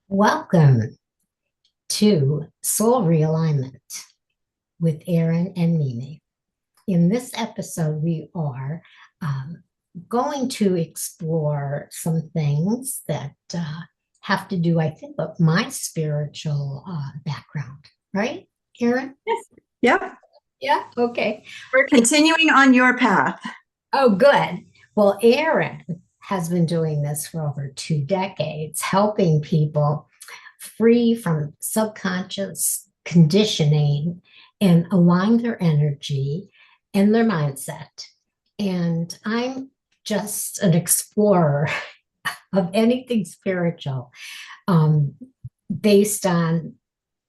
Welcome to Soul Realignment with Erin and Mimi. In this episode, we are um, going to explore some things that have to do, I think, with my spiritual background, right, Erin? Yes. Yep. Yeah, okay. We're continuing on your path. Oh, good. Well, Erin has been doing this for over 2 decades, helping people free from subconscious conditioning and align their energy and their mindset. And I'm just an explorer of anything spiritual, um, based on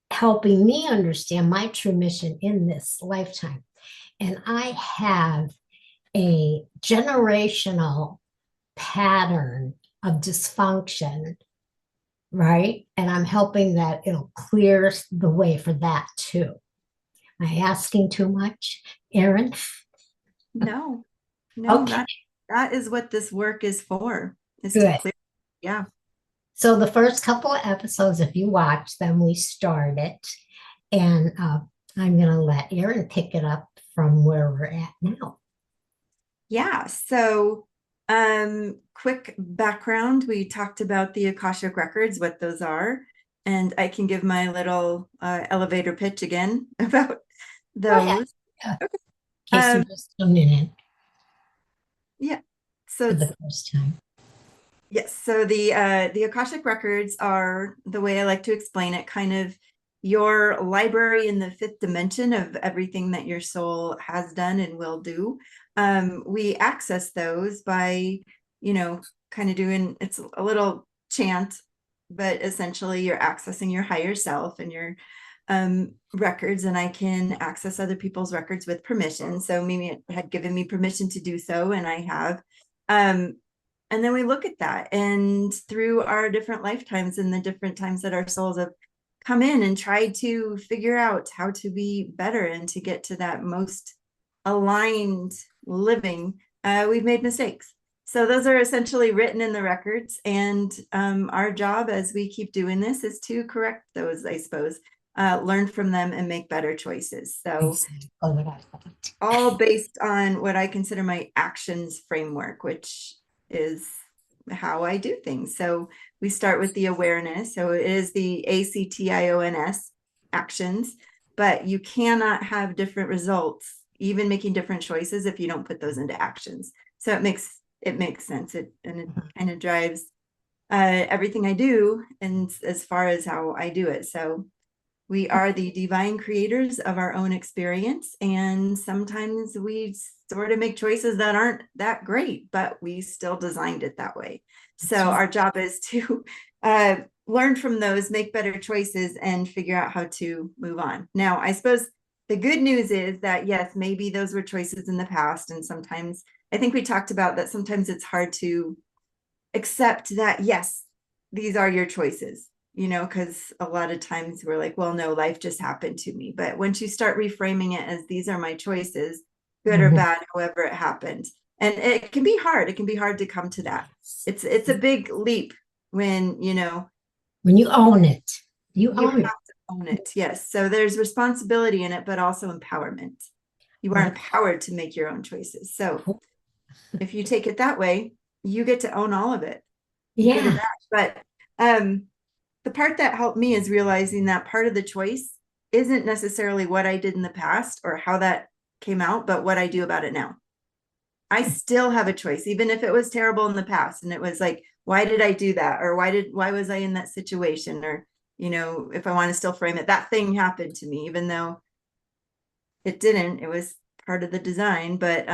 helping me understand my true mission in this lifetime. And I have a generational pattern of dysfunction, right? And I'm hoping that it'll clear the way for that too. Am I asking too much, Erin? No, no, Okay, that is what this work is for, is to good. clear. Yeah. So the first couple of episodes, if you watch them, we started, and I'm going to let Erin pick it up from where we're at now. Yeah. Quick background. We talked about the Akashic records, what those are, and I can give my little elevator pitch again about Go ahead. those. In Okay. case you're just tuning in Yeah. So for it's the first time. Yes, so the Akashic records are, the way I like to explain it, kind of your library in the fifth dimension of everything that your soul has done and will do. We access those by, kind of doing, it's a little chant, but essentially you're accessing your higher self and your records, and I can access other people's records with permission. So Mimi had given me permission to do so, and I have. Um, and then we look at that, and through our different lifetimes and the different times that our souls have come in and tried to figure out how to be better and to get to that most aligned living, we've made mistakes. So those are essentially written in the records, and our job as we keep doing this is to correct those, I suppose, learn from them and make better choices. So Exactly what I thought. all based on what I consider my actions framework, which is how I do things. So we start with the awareness. So it is the ACTIONS, actions, but you cannot have different results, even making different choices, if you don't put those into actions. So it makes sense. It kind of drives everything I do, and as far as how I do it. So we are the divine creators of our own experience, and sometimes we sort of make choices that aren't that great, but we still designed it that way. So our job is to learn from those, make better choices, and figure out how to move on. Now, I suppose the good news is that, yes, maybe those were choices in the past, and sometimes I think we talked about that sometimes it's hard to accept that, yes, these are your choices, because a lot of times we're like, well, no, life just happened to me. But once you start reframing it as these are my choices, good or Mhm. bad, however it happened. And it can be hard. It can be hard to come to that. It's a big leap when, When you own it, you you have own it. to own it. Yes. So there's responsibility in it, but also empowerment. You are Yep. empowered to make your own choices. So if you take it that way, you get to own all of it, good or Yeah. bad. But the part that helped me is realizing that part of the choice isn't necessarily what I did in the past or how that came out, but what I do about it now. I still have a choice, even if it was terrible in the past. And it was like, why did I do that? Or why was I in that situation? Or, if I want to still frame it, that thing happened to me, even though it didn't, it was part of the design. But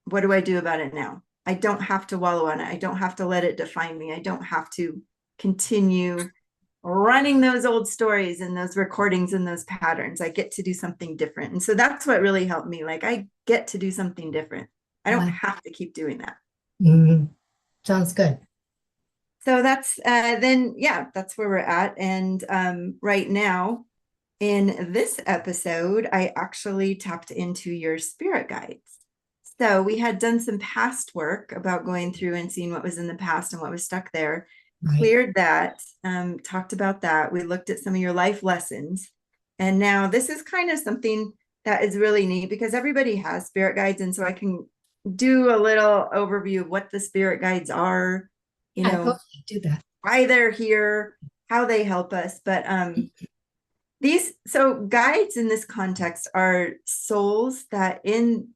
what do I do about it now? I don't have to wallow on it. I don't have to let it define me. I don't have to continue running those old stories and those recordings and those patterns. I get to do something different. And so that's what really helped me. Like, I get to do something different. I don't Like, have to keep doing that. mhm. Sounds good. So that's then, yeah, that's where we're at. And right now, in this episode, I actually tapped into your spirit guides. So we had done some past work about going through and seeing what was in the past and what was stuck there. Right. cleared that, talked about that. We looked at some of your life lessons. And now this is kind of something that is really neat because everybody has spirit guides. And so I can do a little overview of what the spirit guides are, you Yeah, go know, ahead, do that. why they're here, how they help us. But these, so guides in this context are souls that in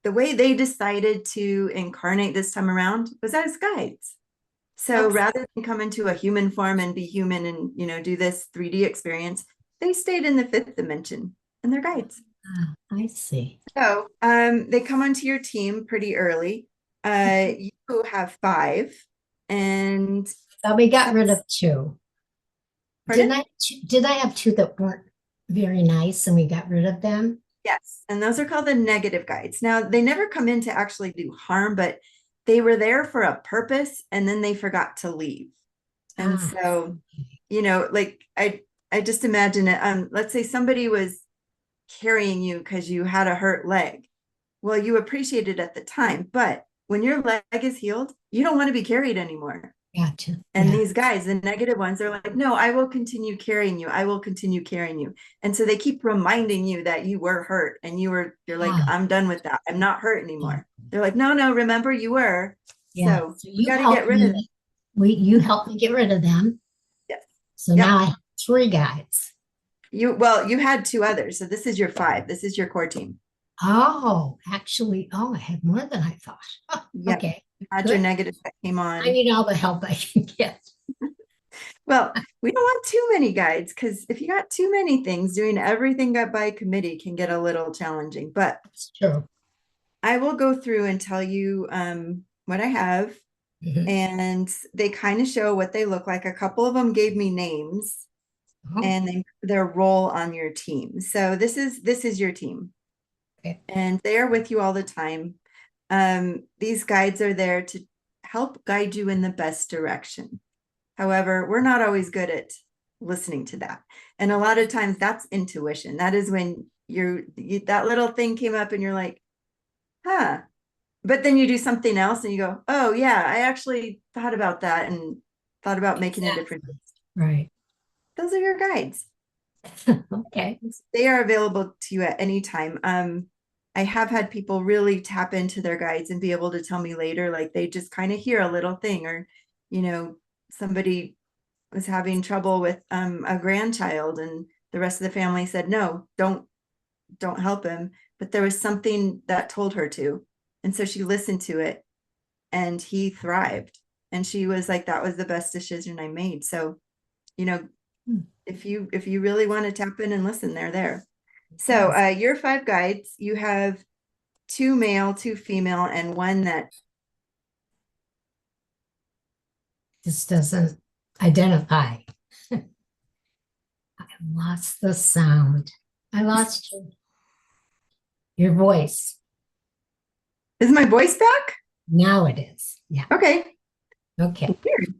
the way they decided to incarnate this time around was as guides. So Okay. rather than come into a human form and be human and, do this 3D experience, they stayed in the fifth dimension and they're guides. I see. So they come onto your team pretty early. You have five, and So we got some, rid of two. pardon? Did I have two that weren't very nice and we got rid of them? Yes, and those are called the negative guides. Now, they never come in to actually do harm, but they were there for a purpose and then they forgot to leave. And Ah, so, like I just imagine it. Let's say somebody was carrying you because you had a hurt leg. Well, you appreciate it at the time, but when your leg is healed, you don't want to be carried anymore. gotcha. And Yeah. these guys, the negative ones, they're like, no, I will continue carrying you. I will continue carrying you. And so they keep reminding you that you were hurt and you're like, Ah, I'm done with that. I'm not hurt anymore. They're like, no, no, remember you were. yeah. So So we you got to get helped rid of them. me. You helped me get rid of them. Yes. So now Yep. I have three guides. You had two others. So this is your five. This is your core team. Oh, actually, I had more than I thought. Yep. Okay, You had your good. negatives that came I on. need all the help I can get. Well, we don't want too many guides because if you got too many things, doing everything by committee can get a little challenging. But It's true. I will go through and tell you what I have, Mhm. and they kind of show what they look like. A couple of them gave me names Oh, and their role on your team. So this is your team, okay. and they are with you all the time. These guides are there to help guide you in the best direction. However, we're not always good at listening to that. And a lot of times that's intuition. That is when that little thing came up and you're like, huh. But then you do something else and you go, oh, yeah, I actually thought about that and thought about making a difference. Exactly. Right. Those are your guides. Okay. They are available to you at any time. I have had people really tap into their guides and be able to tell me later, like they just kind of hear a little thing, or, somebody was having trouble with a grandchild and the rest of the family said, no, don't help him. But there was something that told her to. And so she listened to it and he thrived. And she was like, that was the best decision I made. So, you know, Hmm. if you really want to tap in and listen, they're there. So your five guides, you have two male, two female, and one that This doesn't identify. I lost the sound. I lost your voice. is my voice back. Now it is. Yeah. Okay. Okay. Weird.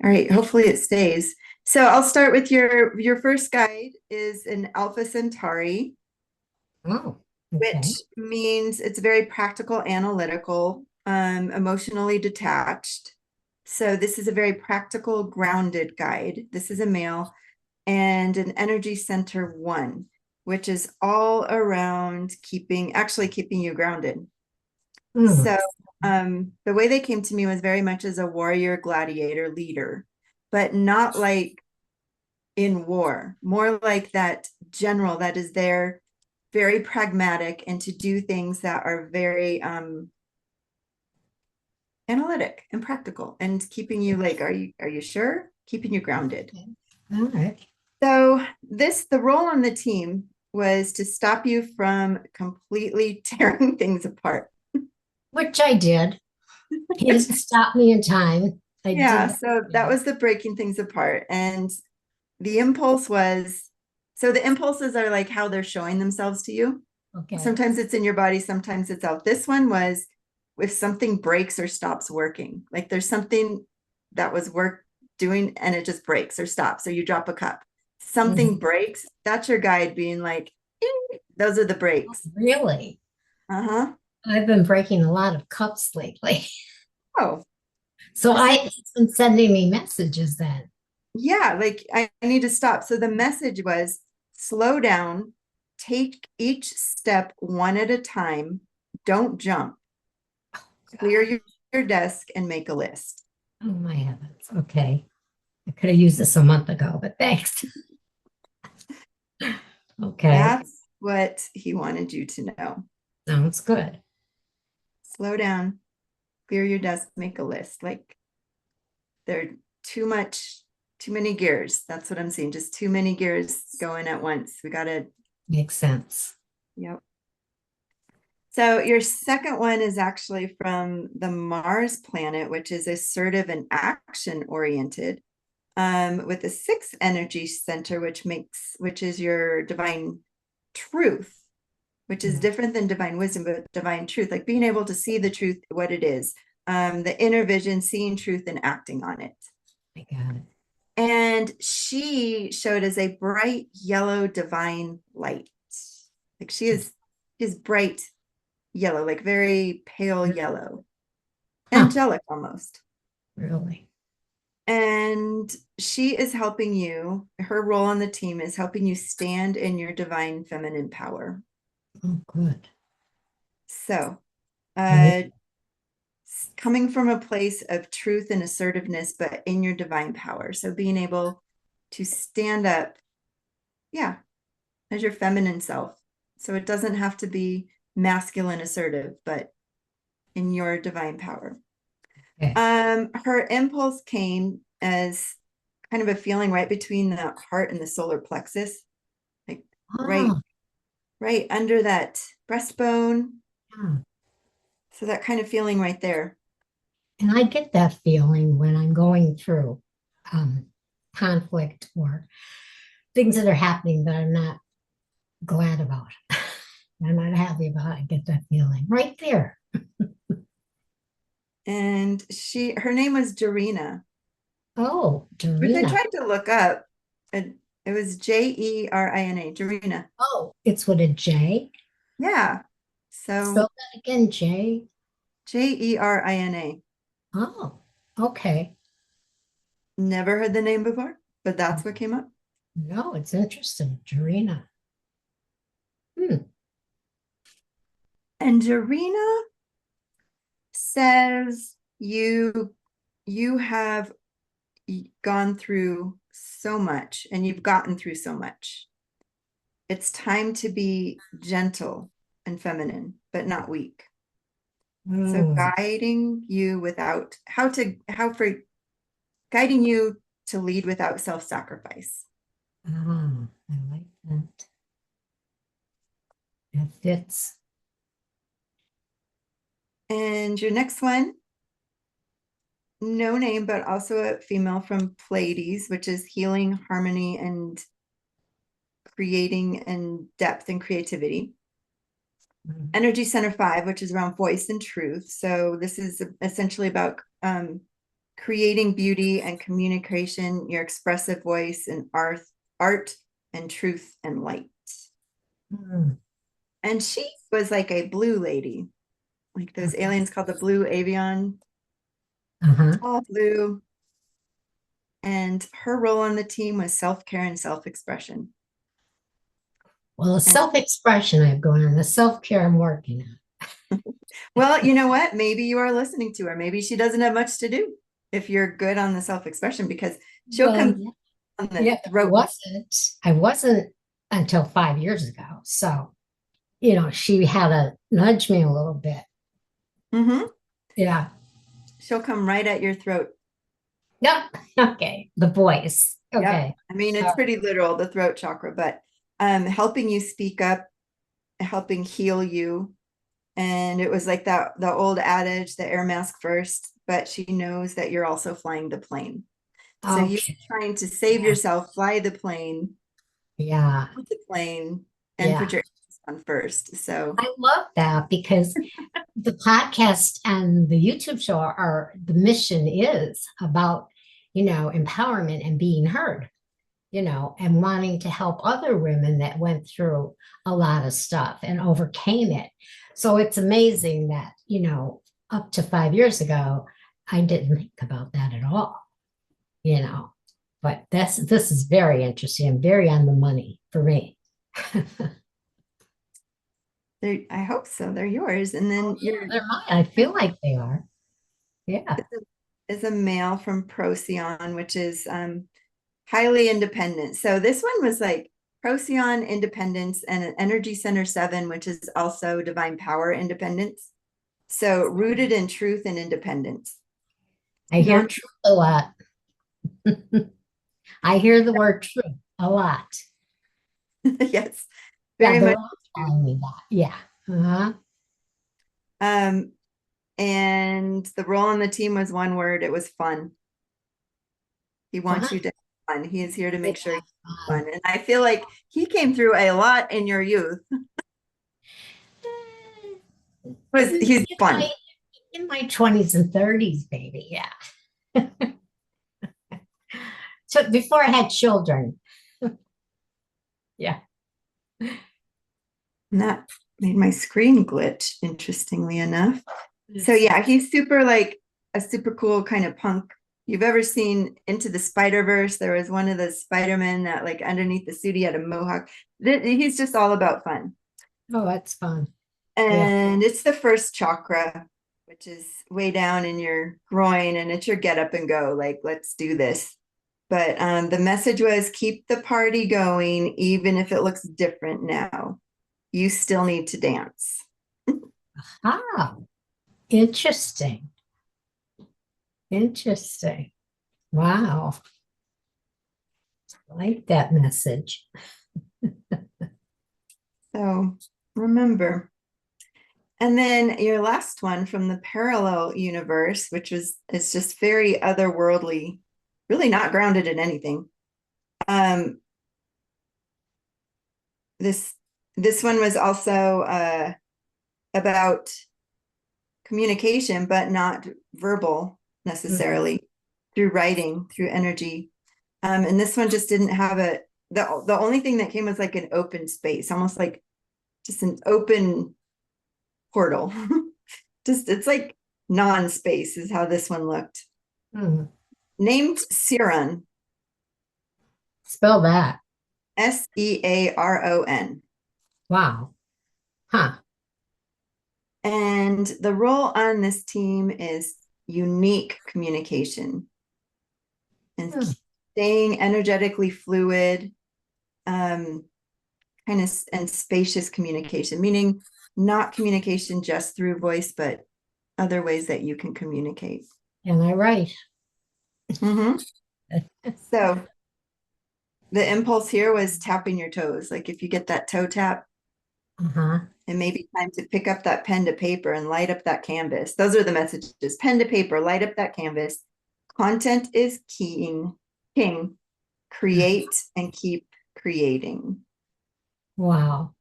All right, hopefully it stays. So I'll start with your first guide is an Alpha Centauri, Oh, okay. which means it's very practical, analytical, emotionally detached. So this is a very practical, grounded guide. This is a male and an energy center one, which is all around keeping you grounded. Hmm. So the way they came to me was very much as a warrior, gladiator, leader, but not like in war, more like that general that is there, very pragmatic, and to do things that are very analytic and practical and keeping you like, are you sure? Keeping you grounded. Okay. All right. So the role on the team was to stop you from completely tearing things apart. Which I did. He didn't stop me in time. I Yeah, did that. so that was the breaking things apart. And the impulse was, so the impulses are like how they're showing themselves to you. Okay. Sometimes it's in your body, sometimes it's out. This one was if something breaks or stops working, like there's something that was doing and it just breaks or stops. So you drop a cup, something Mhm. breaks. That's your guide being like, "Ding." Those are the breaks. Really? Uh-huh. I've been breaking a lot of cups lately. Oh, So So it's been sending me messages then. yeah, like I need to stop. So the message was slow down, take each step one at a time, don't jump, clear your desk and make a list. Oh my heavens. Okay. I could have used this a month ago, but thanks. Okay. That's what he wanted you to know. Sounds good. Slow down, clear your desk, make a list. Like there are too many gears. That's what I'm seeing. Just too many gears going at once. We got to, Makes sense. yep. So your second one is actually from the Mars planet, which is assertive and action oriented, with the sixth energy center, which is your divine truth, which is different than divine wisdom, but divine truth, like being able to see the truth, what it is, the inner vision, seeing truth and acting on it. I got it. And she showed as a bright yellow divine light. Like she's bright yellow, like very pale yellow, Huh, angelic almost. really? And she is helping you, her role on the team is helping you stand in your divine feminine power. Oh, good. So, Right. coming from a place of truth and assertiveness, but in your divine power. So, being able to stand up, yeah, as your feminine self. So, it doesn't have to be masculine assertive, but in your divine power. Okay. Her impulse came as kind of a feeling right between the heart and the solar plexus, like right, Oh, right under that breastbone. yeah. So that kind of feeling right there. And I get that feeling when I'm going through um, conflict or things that are happening that I'm not glad about. I'm not happy about. I get that feeling right there. And her name was Jerina, Oh, which I Jerina. tried to look up. It was Jerina, Jerina. Oh, it's with a J. Yeah. Spell So that again, J. Jerina. Oh, okay. Never heard the name before, but that's what came up. No, it's interesting. Jerina. Hmm. And Jerina says you have gone through so much and you've gotten through so much. It's time to be gentle and feminine, but not weak. So Mm. guiding you without guiding you to lead without self-sacrifice. Ah, I like that. That fits. And your next one, no name, but also a female from Pleiades, which is healing, harmony, and creating and depth and creativity. Energy Center 5, which is around voice and truth. So this is essentially about creating beauty and communication, your expressive voice and art and truth and light. Mm. And she was like a blue lady, like those aliens called the blue avian, Uh-huh. all blue. And her role on the team was self-care and self-expression. Well, the And self-expression I've gone on, the self-care I'm working on. well, you know what? Maybe you are listening to her. Maybe she doesn't have much to do if you're good on the self-expression, because she'll Well, come on the yeah, throat. I wasn't until 5 years ago. So, she had to nudge me a little bit. Mm-hmm. Yeah. She'll come right at your throat. Yep. Okay. The voice. Yep. Okay. I mean, it's So, pretty literal, the throat chakra, but helping you speak up, helping heal you. And it was like that the old adage, the air mask first, but she knows that you're also flying the plane. So you're okay. trying to save Yeah. yourself, fly the plane, Yeah. with the plane, and put Yeah. your on first. So I love that because the podcast and the YouTube show the mission is about, empowerment and being heard, and wanting to help other women that went through a lot of stuff and overcame it. So it's amazing that, up to 5 years ago, I didn't think about that at all, you know. But this is very interesting and very on the money for me. I hope so. They're yours. And then They're mine. I feel like they are. Yeah. is a male from Procyon, which is highly independent. So this one was like Procyon independence and an energy center 7, which is also divine power independence. So rooted in truth and independence. I hear Not truth a lot. I hear the word truth a lot. yes, Yeah, very they're much all true. telling me that. Yeah. Uh-huh. Um, and the role on the team was one word. It was fun. He wants Fun. you to have fun. He is here to Yeah, make sure you have fun. fun. And I feel like he came through a lot in your youth. Was In he's my fun. in my 20s and 30s, baby. Yeah. So before I had children. Yeah. And that made my screen glitch, interestingly enough. So It's yeah, he's super like a super cool kind of punk. You've ever seen Into the Spider-Verse? There was one of the Spider-Men that like underneath the suit, he had a mohawk. He's just all about fun. oh, that's fun. Yeah. And it's the first chakra, which is way down in your groin, and it's your get up and go, like, let's do this. But the message was keep the party going, even if it looks different now. You still need to dance. Ah, interesting. Interesting. Wow. I like that message. So remember. And then your last one from the parallel universe, which was it's just very otherworldly, really not grounded in anything. Um, this this one was also about communication, but not verbal Mhm. necessarily, through writing, through energy. And this one just didn't have the only thing that came was like an open space, almost like just an open portal. Just it's like non-space is how this one looked. Mhm. Named Searon, Spell that. Searon. Wow. Huh. And the role on this team is unique communication and Hmm. staying energetically fluid, um, kind of and spacious communication, meaning not communication just through voice, but other ways that you can communicate. Am I right? Mm-hmm. So the impulse here was tapping your toes. Like if you get that toe tap, Uh-huh. it may be time to pick up that pen to paper and light up that canvas. Those are the messages. Pen to paper, light up that canvas. Content is king. Create and keep creating. Wow.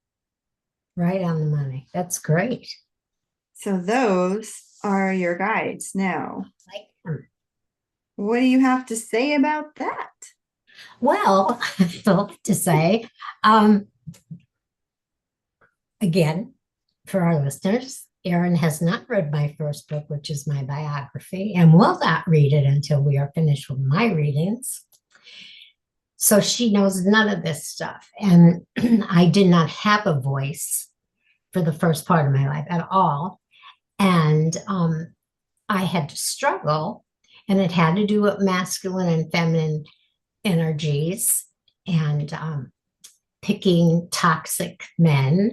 Right on the money. That's great. So those are your guides. Now, Like them. what do you have to say about that? Well, I feel to say, um, again, for our listeners, Erin has not read my first book, which is my biography, and will not read it until we are finished with my readings. So she knows none of this stuff. And I did not have a voice for the first part of my life at all. And I had to struggle, and it had to do with masculine and feminine energies and picking toxic men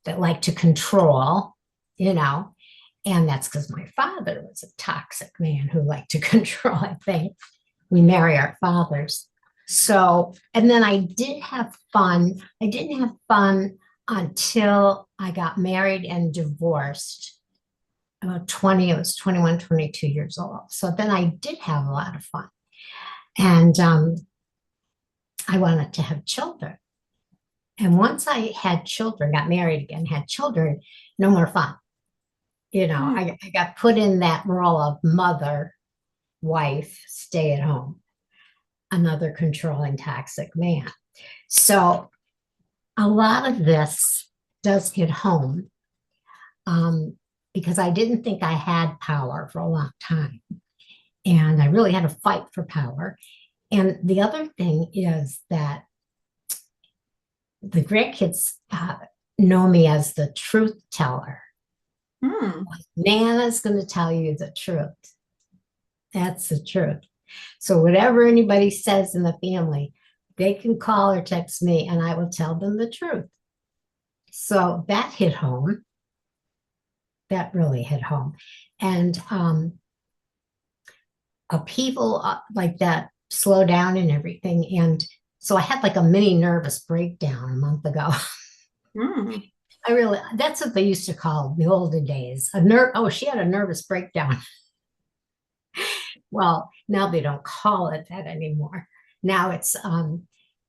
that like to control, you know. And that's because my father was a toxic man who liked to control, I think. We marry our fathers. So, and then I did have fun. I didn't have fun until I got married and divorced. About 20, I was 21, 22 years old. So then I did have a lot of fun. And I wanted to have children. And once I had children, got married again, had children, no more fun. You know, Hmm. I got put in that role of mother, wife, stay at home, another controlling toxic man. So a lot of this does hit home, because I didn't think I had power for a long time. And I really had to fight for power. And the other thing is that the grandkids know me as the truth teller. Hmm. Nana's going to tell you the truth. That's the truth. So whatever anybody says in the family, they can call or text me and I will tell them the truth. So that hit home. That really hit home. And people like that slow down and everything. And so I had like a mini nervous breakdown a month ago. Hmm. That's what they used to call the olden days. She had a nervous breakdown. Well, now they don't call it that anymore. Now it's,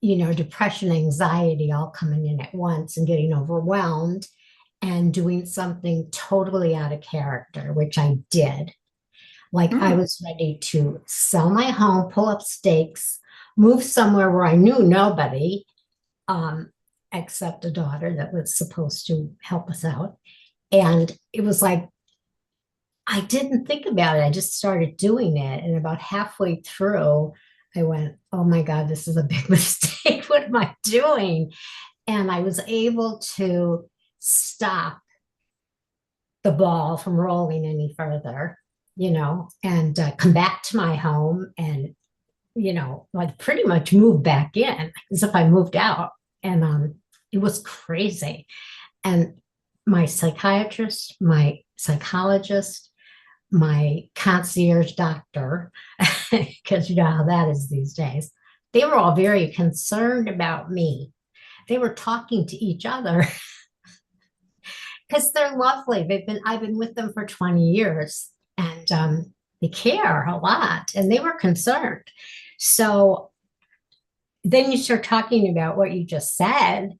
depression, anxiety all coming in at once and getting overwhelmed and doing something totally out of character, which I did. Like I Hmm. was ready to sell my home, pull up stakes, move somewhere where I knew nobody, um, except a daughter that was supposed to help us out. And it was like, I didn't think about it. I just started doing it. And about halfway through, I went, oh my God, this is a big mistake. What am I doing? And I was able to stop the ball from rolling any further, and come back to my home and, like pretty much move back in as if I moved out. And it was crazy. And my psychiatrist, my psychologist, my concierge doctor, because you know how that is these days, they were all very concerned about me. They were talking to each other because they're lovely. I've been with them for 20 years and they care a lot and they were concerned. So then you start talking about what you just said.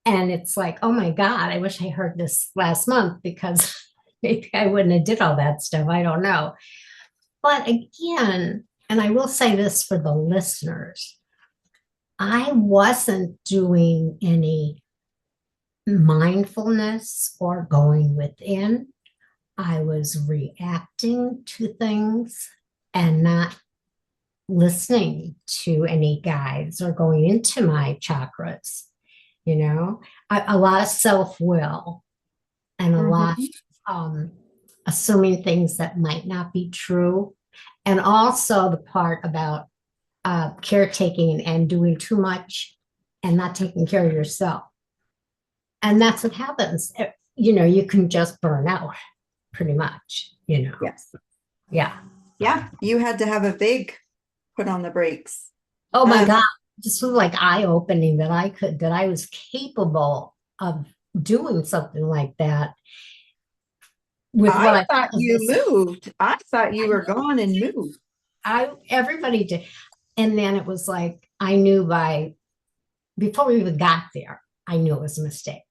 And it's like, oh my God, I wish I heard this last month because maybe I wouldn't have did all that stuff. I don't know. But again, and I will say this for the listeners, I wasn't doing any mindfulness or going within. I was reacting to things and not listening to any guides or going into my chakras, a lot of self will and a lot Hmm. assuming things that might not be true. And also the part about caretaking and doing too much and not taking care of yourself. And that's what happens. You can just burn out pretty much. Yes. Yeah. Yeah. You had to have a big put on the brakes. Oh my Um, God. This was like eye opening that I was capable of doing something like that with what I I thought thought was you this. moved. I thought you were gone and moved. Everybody did. And then it was like, I knew before we even got there, I knew it was a mistake.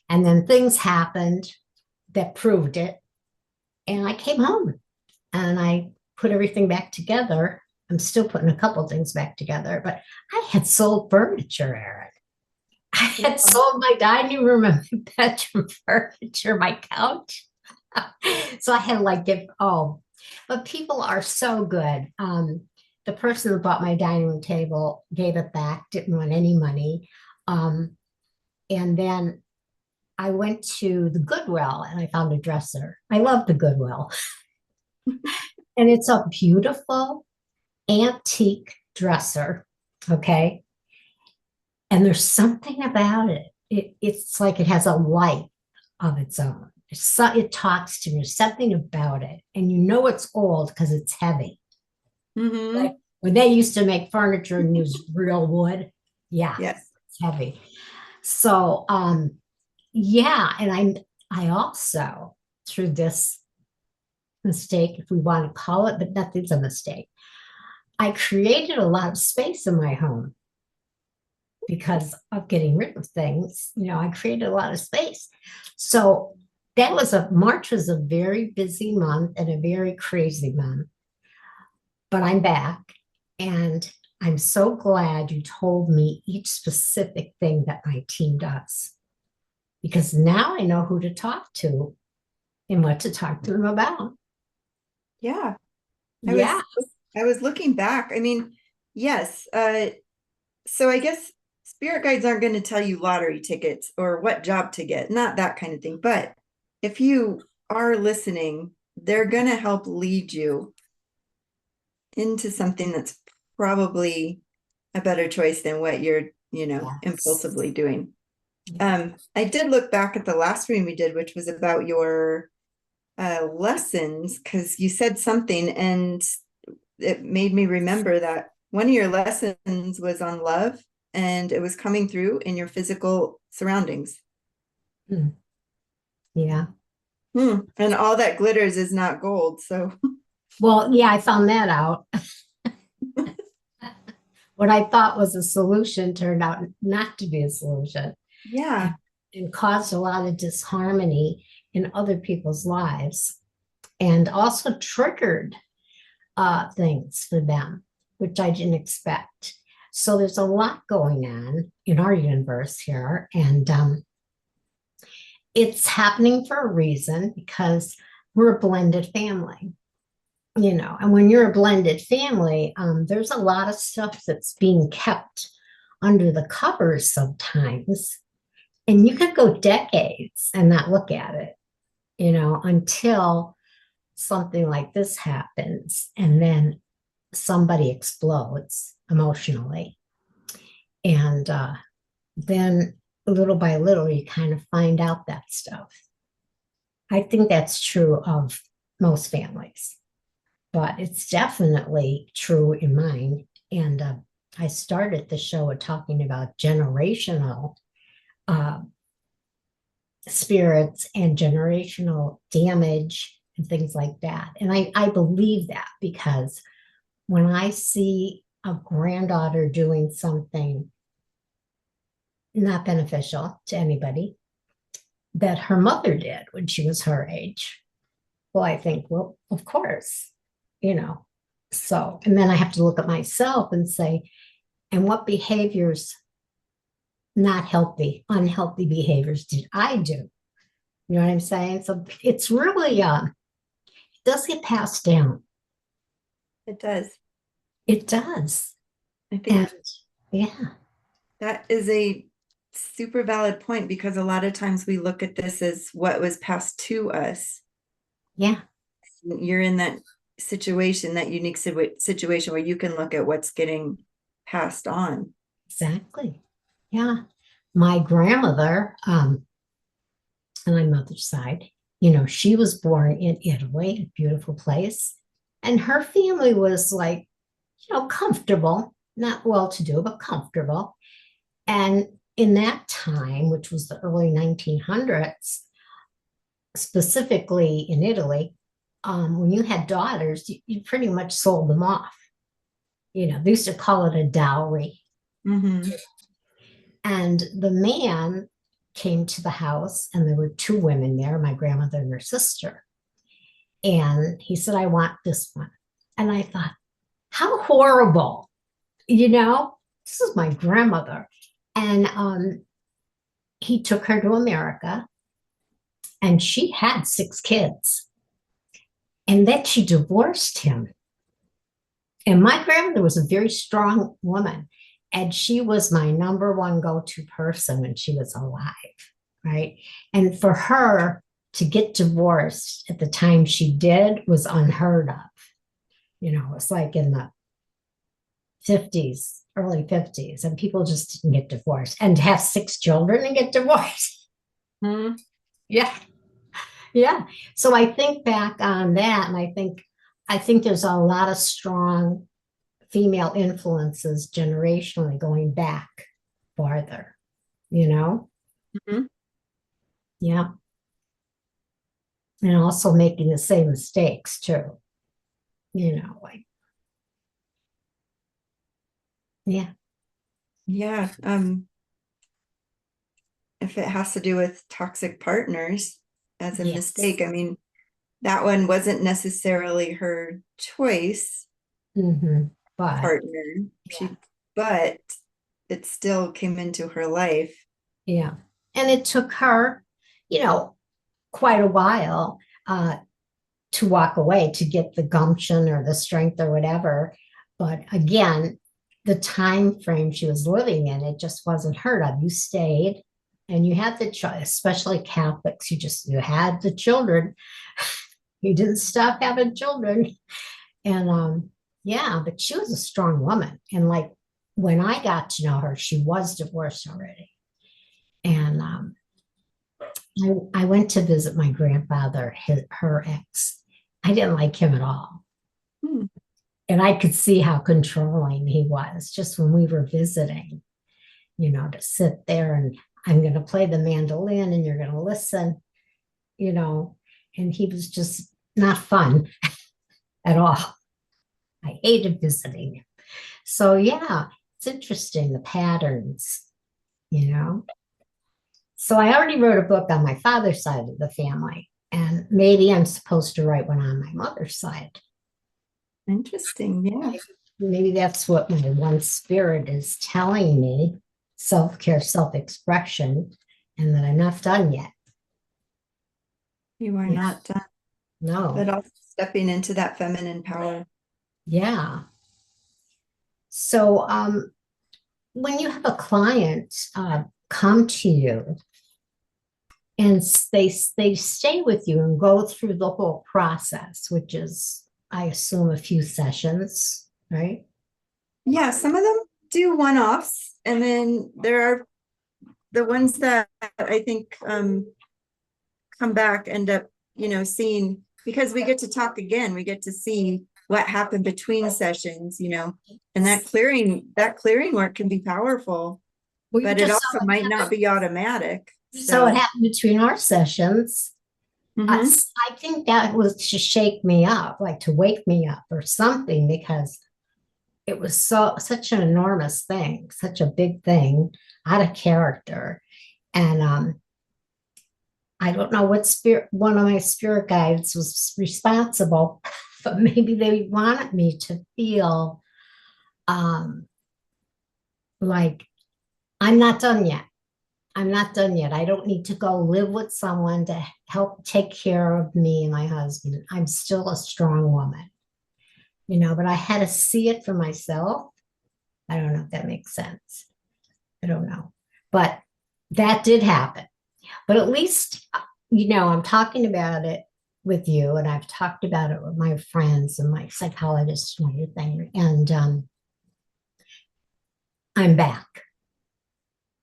And then things happened that proved it. And I came home and I put everything back together. I'm still putting a couple things back together, but I had sold furniture, Erin. I had Yeah. sold my dining room and my bedroom furniture, my couch. So I had to like but people are so good. The person who bought my dining room table gave it back, didn't want any money. Um, and then I went to the Goodwill and I found a dresser. I love the Goodwill. And it's a beautiful antique dresser. Okay. And there's something about it. It's like it has a life of its own. It talks to me. There's something about it. And it's old because it's heavy. Like Hmm. when they used to make furniture and use real wood. Yeah, Yes. it's heavy. So yeah, and I also through this mistake, if we want to call it, but nothing's a mistake. I created a lot of space in my home because of getting rid of things. I created a lot of space. So March was a very busy month and a very crazy month. But I'm back and I'm so glad you told me each specific thing that my team does because now I know who to talk to and what to talk to them about. Yeah. I Yeah. was I was looking back. I mean, yes. So I guess spirit guides aren't going to tell you lottery tickets or what job to get, not that kind of thing. But if you are listening, they're going to help lead you into something that's probably a better choice than what you're, Yes. impulsively doing. I did look back at the last reading we did, which was about your lessons, because you said something and it made me remember that one of your lessons was on love and it was coming through in your physical surroundings. Mm. Yeah. And all that glitters is not gold. So, Well, yeah, I found that out. What I thought was a solution turned out not to be a solution and, yeah. and caused a lot of disharmony in other people's lives and also triggered things for them, which I didn't expect. So there's a lot going on in our universe here, and it's happening for a reason because we're a blended family. And when you're a blended family, there's a lot of stuff that's being kept under the covers sometimes. And you could go decades and not look at it, until something like this happens. And then somebody explodes emotionally. And then little by little, you kind of find out that stuff. I think that's true of most families, but it's definitely true in mine. And I started the show with talking about generational uh, spirits and generational damage and things like that. And I believe that because when I see a granddaughter doing something not beneficial to anybody that her mother did when she was her age, well, I think, well, of course, you know. So, and then I have to look at myself and say, and what behaviors, not healthy, unhealthy behaviors did I do? You know what I'm saying? So it's really, it does get passed down. It does. It does. I And think yeah, that is a super valid point because a lot of times we look at this as what was passed to us. yeah, You're in that situation, that unique situation where you can look at what's getting passed on. exactly. Yeah. My grandmother, on my mother's side, she was born in Italy, a beautiful place. And her family was like, comfortable, not well to do, but comfortable. And in that time, which was the early 1900s, specifically in Italy, when you had daughters, you pretty much sold them off. They used to call it a dowry. Mm-hmm. And the man came to the house, and there were two women there, my grandmother and her sister. And he said, I want this one. And I thought, how horrible, this is my grandmother. And he took her to America, and she had 6 kids. And then she divorced him. And my grandmother was a very strong woman. And she was my number one go to person when she was alive. Right. And for her to get divorced at the time she did was unheard of. It's like in the 50s, early 50s, and people just didn't get divorced. And to have 6 children and get divorced. Mm-hmm. Yeah. Yeah. So I think back on that, and I think there's a lot of strong female influences generationally going back farther, you know? Mm-hmm. Yeah. And also making the same mistakes too, like, yeah. Yeah. If it has to do with toxic partners as a Yes. mistake, I mean, that one wasn't necessarily her choice But partner. yeah, But it still came into her life. yeah. And it took her, you know, quite a while to walk away, to get the gumption or the strength or whatever. But again, the time frame she was living in, it just wasn't heard of. You stayed and you had the child, especially Catholics, you had the children. You didn't stop having children. And yeah, but she was a strong woman. And like when I got to know her, she was divorced already. And I went to visit my grandfather, her ex. I didn't like him at all. Hmm. And I could see how controlling he was just when we were visiting, to sit there and I'm going to play the mandolin and you're going to listen, and he was just not fun at all. I hated visiting him. So, yeah, it's interesting the patterns. So, I already wrote a book on my father's side of the family, and maybe I'm supposed to write one on my mother's side. Interesting. Yeah. Maybe that's what my one spirit is telling me, self-care, self-expression, and that I'm not done yet. You are Yeah. not done, but No. also stepping into that feminine power. Yeah. So when you have a client come to you and they stay with you and go through the whole process, which is, I assume, a few sessions, right? Yeah, some of them do one-offs, and then there are the ones that I think come back, end up, seeing, because we get to talk again, we get to see what happened between sessions, and that clearing work can be powerful, Well, you but it just also might not be automatic. so it happened between our sessions. Mhm. I think that was to shake me up, like to wake me up or something, because it was such an enormous thing, such a big thing, out of character. And I don't know what spirit, one of my spirit guides was responsible, but maybe they wanted me to feel like I'm not done yet. I'm not done yet. I don't need to go live with someone to help take care of me and my husband. I'm still a strong woman, but I had to see it for myself. I don't know if that makes sense. I don't know. But that did happen. But at least, I'm talking about it with you, and I've talked about it with my friends and my psychologists and everything. And I'm back.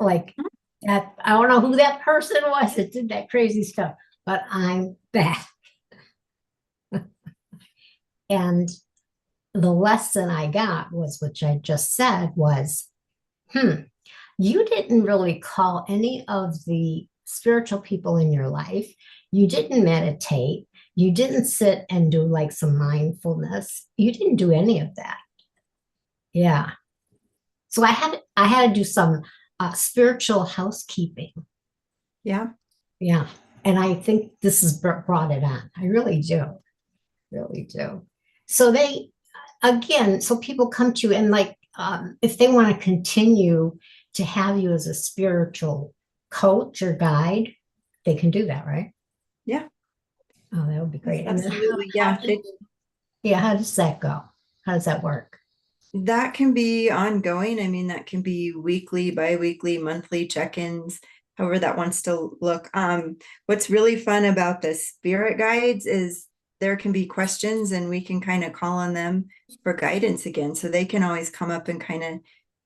Like that, I don't know who that person was that did that crazy stuff, but I'm back. And the lesson I got was, which I just said, was, you didn't really call any of the spiritual people in your life. You didn't meditate. You didn't sit and do like some mindfulness. You didn't do any of that. Yeah. So I had to do some spiritual housekeeping. Yeah. Yeah. And I think this has brought it on. I really do. Really do. So so people come to you and like, if they want to continue to have you as a spiritual coach or guide, they can do that, right? Yeah. Oh, that would be great. And then Absolutely. Yeah. how does that go? How does that work? That can be ongoing. I mean, that can be weekly, bi-weekly, monthly check-ins, however that wants to look. What's really fun about the spirit guides is there can be questions and we can kind of call on them for guidance again. So they can always come up and kind of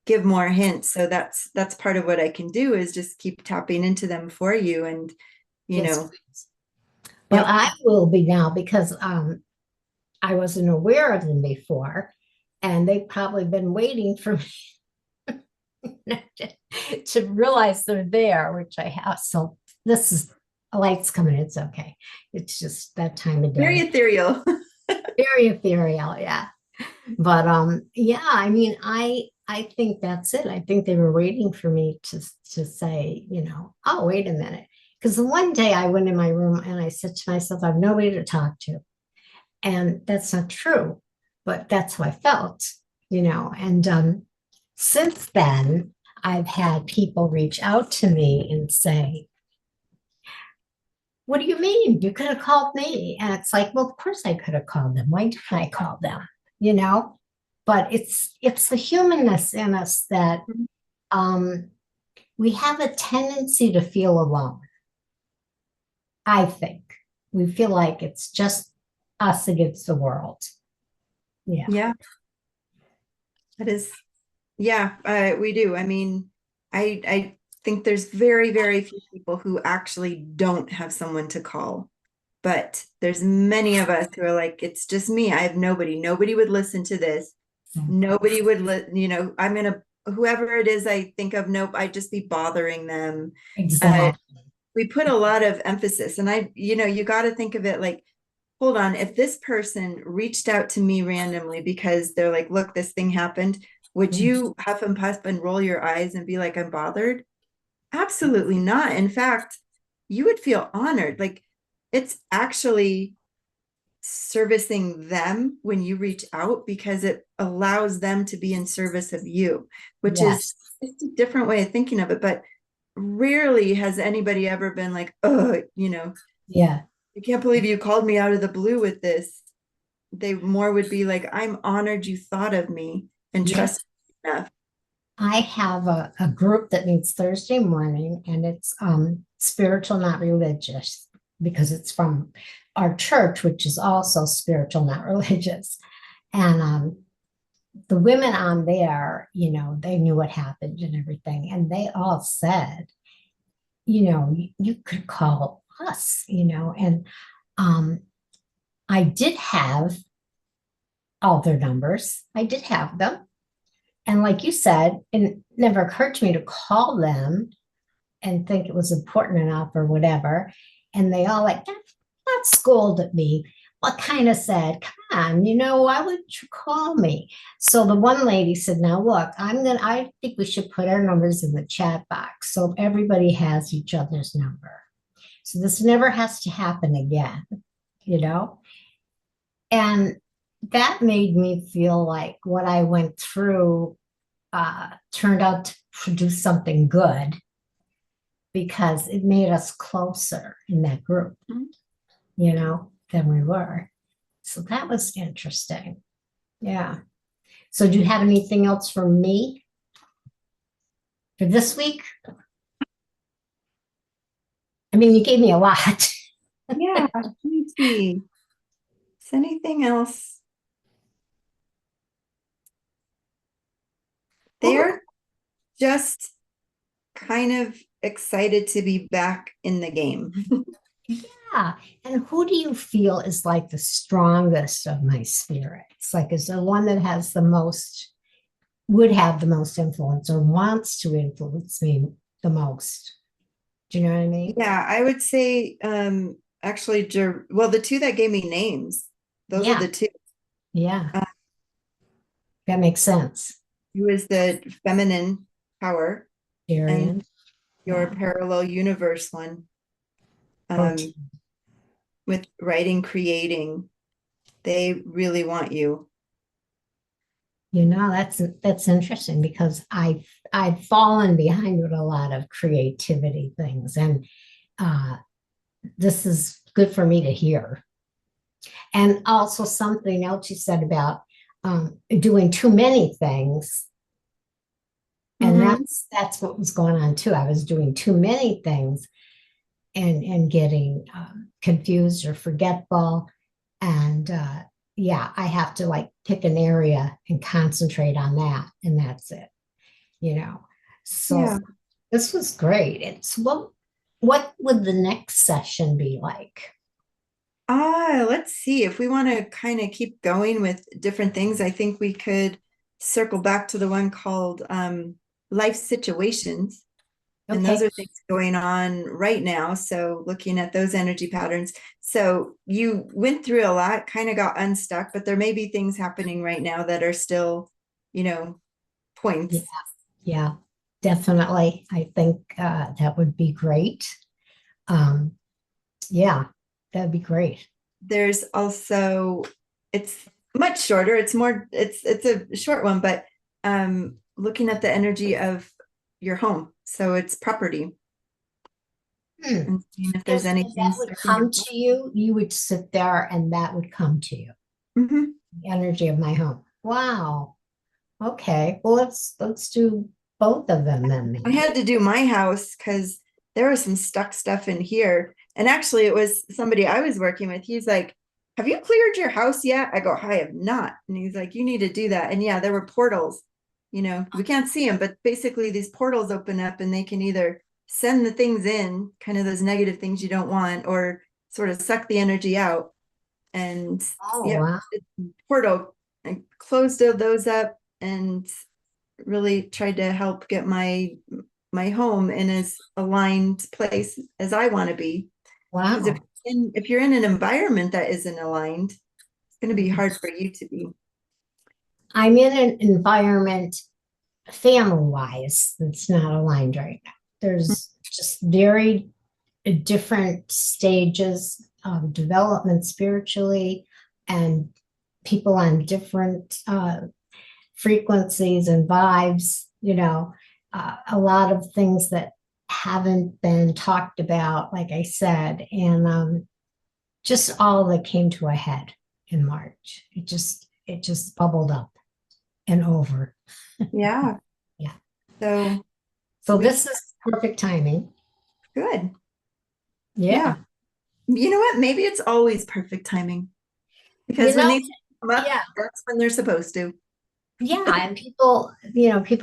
give more hints. So that's part of what I can do, is just keep tapping into them for you. And, Yes, please. But yep. I will be now, because I wasn't aware of them before, and they've probably been waiting for me to realize they're there, which I have. So this is a light's coming. It's okay. It's just that time of day. Very ethereal. Very ethereal, yeah. But yeah, I mean, I think that's it. I think they were waiting for me to say, oh, wait a minute. Because the one day I went in my room and I said to myself, I have nobody to talk to. And that's not true, but that's how I felt. And since then, I've had people reach out to me and say, what do you mean? You could have called me. And it's like, well, of course I could have called them. Why didn't I call them? You know? But it's the humanness in us that um we have a tendency to feel alone. I think we feel like it's just us against the world. Yeah. Yeah, that is, yeah, we do. I mean, I think there's very, very few people who actually don't have someone to call. But there's many of us who are like, it's just me. I have nobody. Nobody would listen to this. Nobody would I'm gonna, whoever it is I think of, nope, I'd just be bothering them. Uh, Exactly. we put a lot of emphasis, and you got to think of it like, hold on, if this person reached out to me randomly because they're like, look, this thing happened, would you huff and puff and roll your eyes and be like, I'm bothered? Absolutely not. In fact, you would feel honored. Like, it's actually servicing them when you reach out, because it allows them to be in service of you, which is Yes. it's a different way of thinking of it. But rarely has anybody ever been like, oh, Yeah. I can't believe you called me out of the blue with this. They more would be like, I'm honored you thought of me and Yeah. trust me enough. I have a group that meets Thursday morning, and it's spiritual, not religious, because it's from our church, which is also spiritual, not religious. And the women on there, they knew what happened and everything. And they all said, you could call us, and um, I did have all their numbers. I did have them. And like you said, it never occurred to me to call them and think it was important enough or whatever. And they all like, that scolded me. What kind of said, come on, why would you call me? So the one lady said, now look, I think we should put our numbers in the chat box so everybody has each other's number. So this never has to happen again, you know? And that made me feel like what I went through turned out to produce something good because it made us closer in that group, than we were. So that was interesting. Yeah. So do you have anything else for me for this week? I mean, you gave me a lot. Yeah, let me see. Is anything else? Who, They're just kind of excited to be back in the game. yeah. And who do you feel is like the strongest of my spirits? Like, is there one that has the most, would have the most influence or wants to influence me the most? Do you know what I mean? Yeah, I would say actually well, the two that gave me names, those are Yeah. the two. Yeah. Uh, That makes sense. you is the feminine power, and Arian. your Yeah. parallel universe one, Okay. um, with writing, creating. They really want you. That's interesting because I've fallen behind with a lot of creativity things, and uh, this is good for me to hear. And also something else you said about doing too many things, and Mm-hmm. that's what was going on too. I was doing too many things and getting confused or forgetful, and yeah, I have to like pick an area and concentrate on that, and that's it. you know. Yeah. So this was great. It's what would the next session be like? Let's see. If we want to kind of keep going with different things, I think we could circle back to the one called life situations. And those Okay. are things going on right now. So looking at those energy patterns. So you went through a lot, kind of got unstuck, but there may be things happening right now that are still, Yeah, points. yeah, definitely. I think that would be great. Um, yeah, that'd be great. There's also, it's much shorter. It's a short one, but looking at the energy of your home. So it's property. Hmm. and seeing if And there's so anything that would stuck in your come to you. You would sit there and that would come to you. Mhm. The energy of my home. Wow. Okay. Well, let's do both of them then, I maybe. had to do my house because there was some stuck stuff in here. And actually, it was somebody I was working with. He's like, "Have you cleared your house yet?" I go, "I have not." And he's like, "You need to do that." And yeah, there were portals. We can't see them, but basically, these portals open up and they can either send the things in, kind of those negative things you don't want, or sort of suck the energy out. And Oh, yep, wow. portal. I closed those up and really tried to help get my home in as aligned place as I want to be. Because Wow. if you're in an environment that isn't aligned, it's going to be hard for you to be. I'm in an environment family wise that's not aligned right now. There's just very different stages of development spiritually and people on different frequencies and vibes, a lot of things that haven't been talked about, like I said, and just all that came to a head in March. It just bubbled up and over. Yeah. Yeah. So So we this is perfect timing. good. Yeah. Yeah. You know what? Maybe it's always perfect timing You because when know, these come up, yeah. that's when they're supposed to. Yeah. And people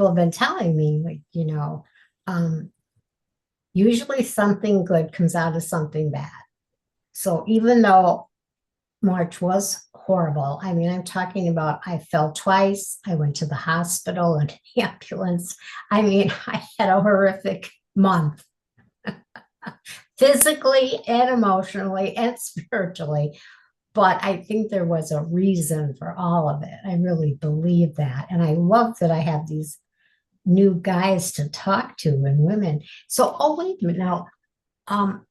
have been telling me, like, um, usually something good comes out of something bad. So even though March was horrible, I mean, I'm talking about I fell twice. I went to the hospital and ambulance. I mean, I had a horrific month, physically and emotionally and spiritually. But I think there was a reason for all of it. I really believe that. And I love that I have these new guys to talk to and women. So, oh, wait a minute now. Um,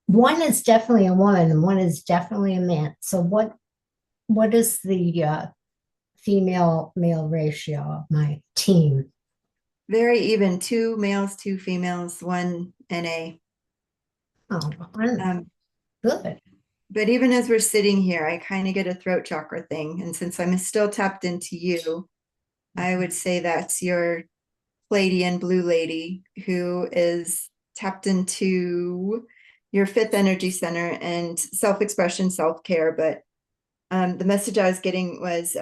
one is definitely a woman and one is definitely a man. So what is the female male ratio of my team? Very even, two males, two females, one NA. Oh, Um, good. but even as we're sitting here, I kind of get a throat chakra thing. And since I'm still tapped into you, I would say that's your Pleiadian blue lady who is tapped into your fifth energy center and self-expression, self-care. But the message I was getting was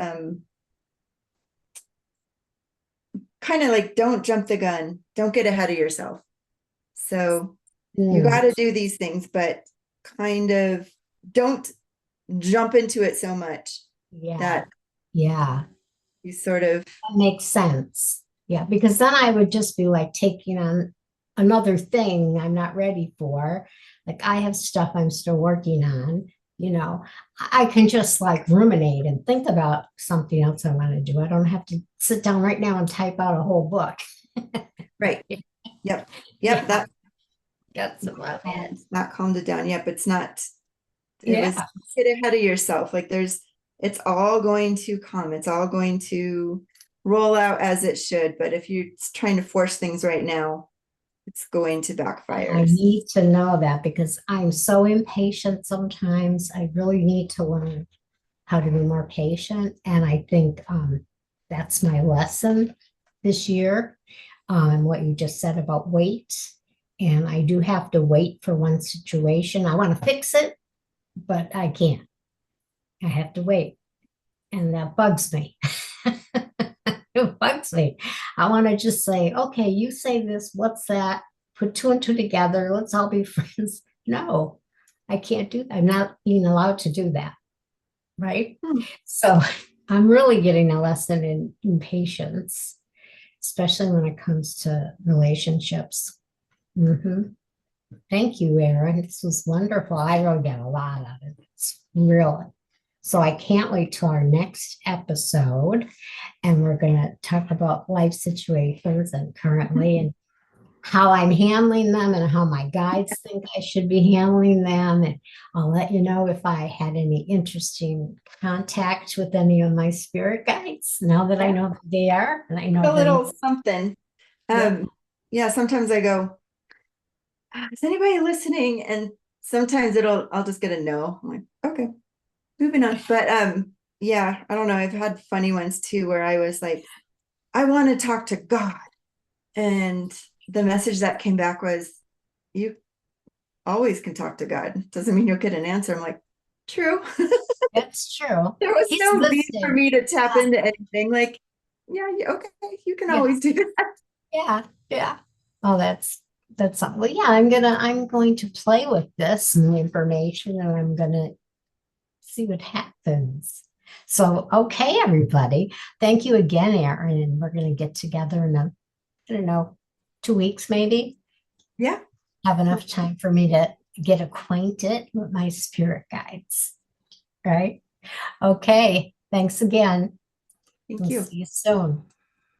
kind of like, don't jump the gun, don't get ahead of yourself. So you got Mm, to do these things, but kind of don't jump into it so much yeah, that yeah, you sort of that makes sense. Yeah, because then I would just be like taking on another thing I'm not ready for. Like I have stuff I'm still working on. I can just like ruminate and think about something else I want to do. I don't have to sit down right now and type out a whole book. right. Yep. Yep. Yeah, That that's about it. not calmed it down. Yep. It's not, it was Yeah. get ahead of yourself. Like it's all going to come. It's all going to roll out as it should. But if you're trying to force things right now, it's going to backfire. I need to know that because I'm so impatient sometimes. I really need to learn how to be more patient. And I think that's my lesson this year. What you just said about wait. And I do have to wait for one situation. I want to fix it, but I can't. I have to wait. And that bugs me. It bugs me. I want to just say, okay, you say this, what's that? Put two and two together. Let's all be friends. No, I can't do that. I'm not being allowed to do that. Right. Hmm. So I'm really getting a lesson in patience, especially when it comes to relationships. Mhm. Thank you, Erin. This was wonderful. I really got a lot out of this, really. So I can't wait till our next episode, and we're going to talk about life situations and currently and how I'm handling them and how my guides think I should be handling them. And I'll let you know if I had any interesting contact with any of my spirit guides now that I Yeah. know who they are and I know A the name. little something. Yeah. Yeah, sometimes I go, Is anybody listening? And sometimes I'll just get a no. I'm like, okay, moving on. But yeah, I don't know. I've had funny ones too where I was like, I want to talk to God. And the message that came back was, you always can talk to God. Doesn't mean you'll get an answer. I'm like, true. That's true. There was He's no need for listening. me to tap into anything. Like, yeah, okay, you can Yeah, always do that. yeah, yeah. Oh, that's something. Well, yeah, I'm going to play with this new information and I'm gonna see what happens. So, okay, everybody. Thank you again, Erin. And we're gonna get together in I don't know, 2 weeks maybe. Yeah. Have enough time for me to get acquainted with my spirit guides. Right? Okay. Thanks again. Thank We'll you. see you soon.